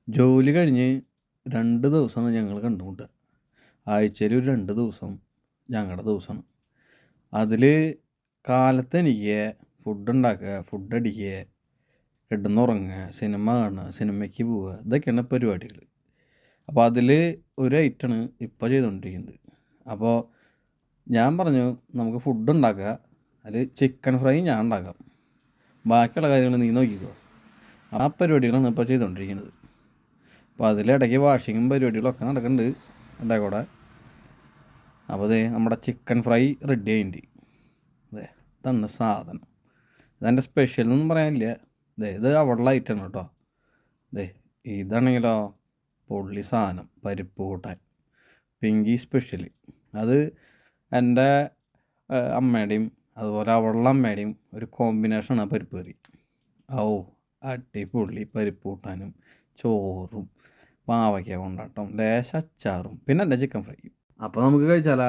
ജോലി കഴിഞ്ഞ് 2 ദിവസമാണ് ഞങ്ങൾ കണ്ടുമുട്ടുക. ആഴ്ചയിൽ ഒരു 2 ദിവസം ഞങ്ങളുടെ ദിവസമാണ്. അതിൽ കാലത്ത് എണീക്കുക, ഫുഡുണ്ടാക്കുക, ഫുഡടിക്കുക, കിടന്നുറങ്ങുക, സിനിമ കാണുക, സിനിമയ്ക്ക് പോവുക, ഇതൊക്കെയാണ് പരിപാടികൾ. അപ്പോൾ അതിൽ ഒരു ഐറ്റമാണ് ഇപ്പോൾ ചെയ്തുകൊണ്ടിരിക്കുന്നത്. അപ്പോൾ ഞാൻ പറഞ്ഞു നമുക്ക് ഫുഡുണ്ടാക്കുക, അതിൽ ചിക്കൻ ഫ്രൈ ഞാൻ ഉണ്ടാക്കാം, ബാക്കിയുള്ള കാര്യങ്ങൾ നീ നോക്കിക്കോ. ആ പരിപാടികളാണ് ഇപ്പോൾ ചെയ്തുകൊണ്ടിരിക്കുന്നത്. അപ്പോൾ അതിലിടയ്ക്ക് വാഷിങ്ങും പരിപാടികളൊക്കെ നടക്കുന്നുണ്ട് എൻ്റെ കൂടെ. അപ്പോൾ അതെ നമ്മുടെ ചിക്കൻ ഫ്രൈ റെഡി ആയിട്ടുണ്ട്. അതെ, ഇതാണ് സാധനം. ഇതെൻ്റെ സ്പെഷ്യൽ എന്നൊന്നും പറയാനില്ല. ഇത് അവളുടെ ഐറ്റമാണ് കേട്ടോ. അതെ, ഇതാണെങ്കിലോ പൊള്ളി സാധനം, പരിപ്പ് കൂട്ടാൻ പിങ്കി സ്പെഷ്യൽ. അത് എൻ്റെ അമ്മയുടെയും അതുപോലെ അവളുടെ അമ്മയുടെയും ഒരു കോമ്പിനേഷനാണ് പരിപ്പ് കറി. ഓ, അടിപൊളി പരിപ്പ് കൂട്ടാനും ചോറും പാവയ്ക്ക കൊണ്ടാട്ടം ലേശ അച്ചാറും പിന്നെ എൻ്റെ ചിക്കൻ ഫ്രൈ. അപ്പോൾ നമുക്ക് കഴിച്ചാലാ?